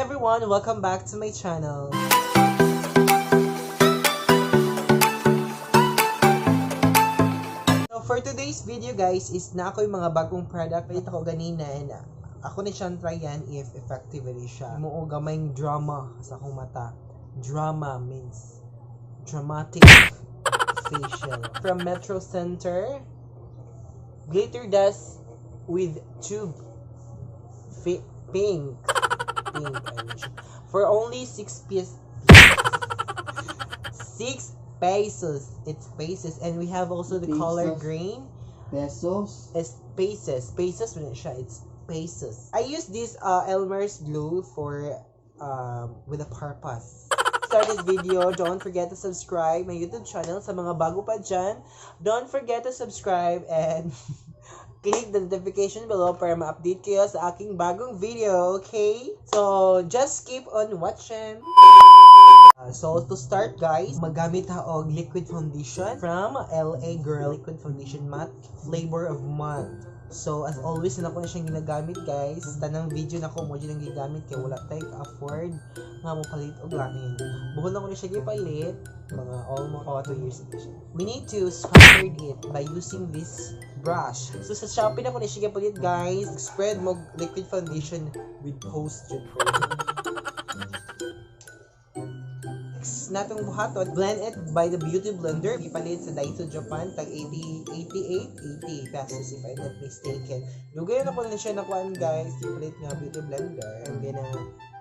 everyone! Welcome back to my channel. So for today's video guys is na ako yung mga bagong product. Palit ako ganina and ako na siyang tryan if effective rin siya. Mo gamayng drama sa akong mata. Drama means dramatic facial. From Metro Center, glitter dust with tube. Pink for only 6 pesos. It's pesos, and we have also the color green. Pesos? It's pesos when siya, it's pesos. I use this Elmer's glue for with a purpose. Start this video, don't forget to subscribe my YouTube channel. Sa mga bago pa dyan, don't forget to subscribe and click the notification below para ma-update kayo sa aking bagong video, okay? So, just keep on watching. So, to start guys, magamit og liquid foundation from LA Girl Liquid Foundation Matte Flavor of Month. So, as always, na ko na siyang ginagamit guys. Tanang video na ko mo dyan ang gigamit kaya wala tayo afford nga mo palit og lamin. Bukod na ko na siya gipalit, mga almost 2 years ago siya. We need to scattered it by using this brush. So, sa Shopee na ko na siya gipalit guys. Spread mo liquid foundation with post-jud pro. Natong buhaton, blend it by the beauty blender. Ipalit sa Daiso Japan tag 80 pesos if I'm not mistaken. Lugay na ko na siya nakuan guys, ipalit nga beauty blender. I'm gonna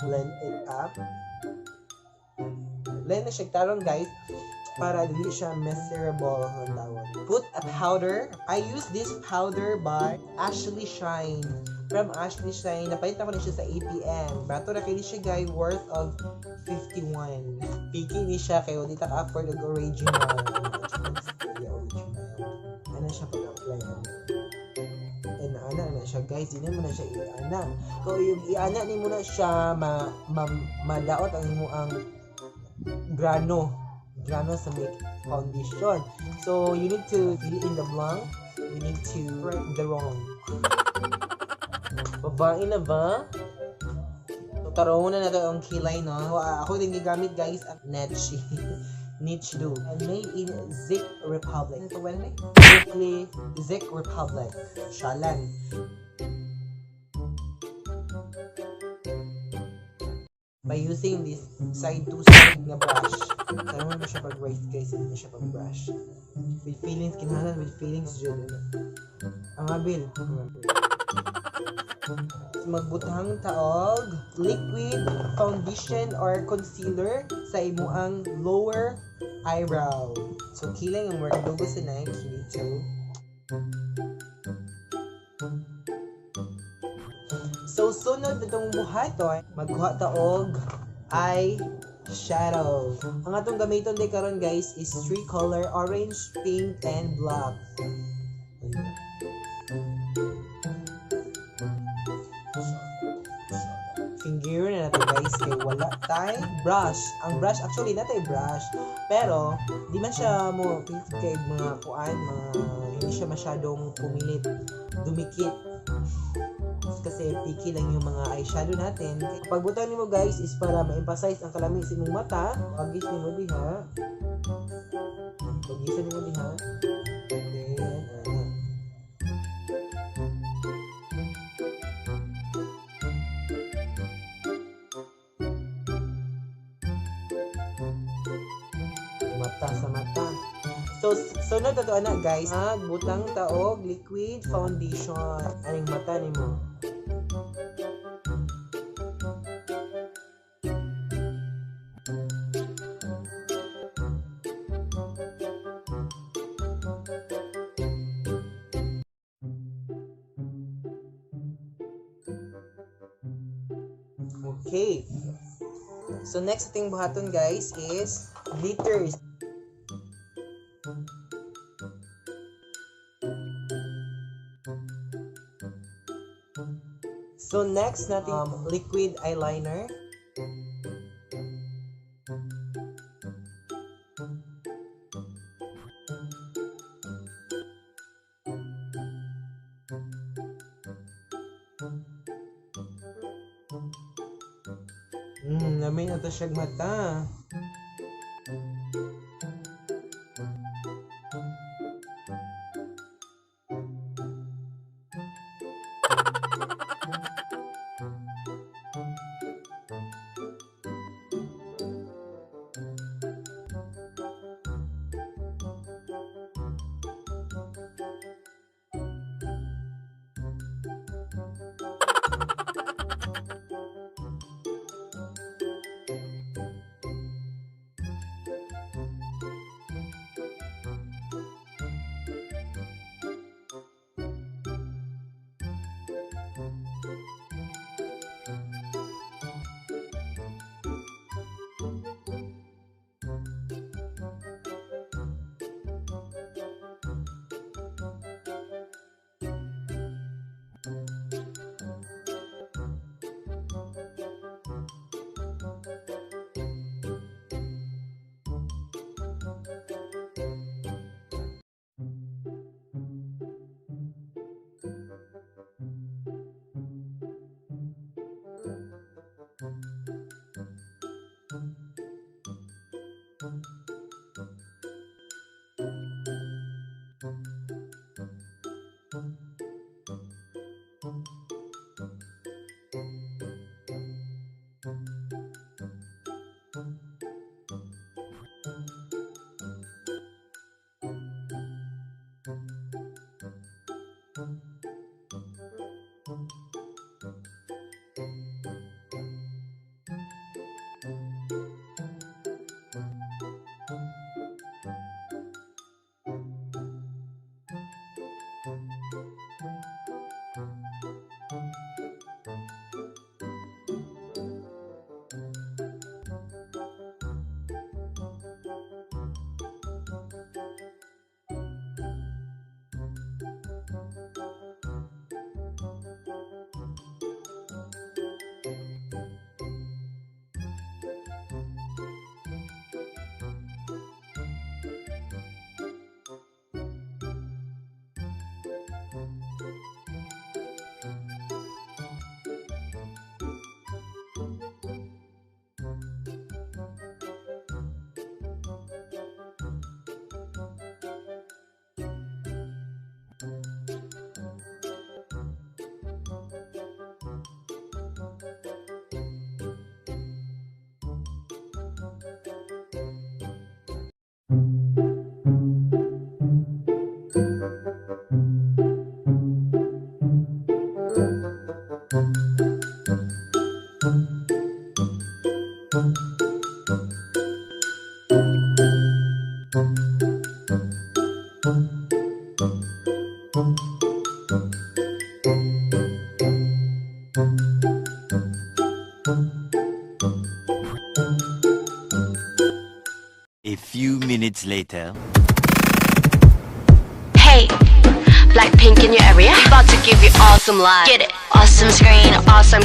blend it up. Blend na siya tarong guys para dili siya miserable ang tawag. Put a powder. I use this powder by Ashley Shine. From Ashley Shine, napalit ako na siya sa ATM. Bato na kayo siya guys, worth of 51. Piki ni siya kayo, di taka-afford ng original. Ano siya pag-apply? Ana na siya guys, di naman na siya i-ana. So yung i-ana ni mo na siya, madaot ang mo ang grano sa make foundation. So you need to fill in the blank, you need to write the wrong. Babae na ba? So, taroon na natin ang kilay, no? Ako din gigamit, guys, at Netchi. Niche do. And made in Czech Republic. Ito, well, Czech Republic. Shalan. By using this side-to-side nga brush. Taroon na siya pag-raise, guys. Hindi na siya pag-brush. With feelings, kinahanan with feelings, Jude. Ang abil. Magbutang taog liquid foundation or concealer sa imuang lower eyebrow. So kilay ang mga logo sa night dito. So sunod itong buhaton, magkuha taog eyeshadow. Ang atong gamiton di karon guys is 3 color: orange, pink, and black. Finger na natin guys kay wala tay brush. Ang brush actually natay brush pero di man siya mo kay mga kuan, hindi siya masyadong pumilit dumikit kasi picky lang yung mga eyeshadow natin. Kapag butang nimo guys is para ma-emphasize ang kalamig sa imong mata. Pagis nimo diha, pagisan nimo diha, mata sa mata. So, sunod na to na guys, magbutang taog liquid foundation. Aning mata nimo. Okay. So next ating buhaton guys is glitters. So next natin liquid eyeliner. Lamay na to siyang mata. A few minutes later. Hey, Blackpink in your area? About to give you awesome live. Get it. Awesome screen, awesome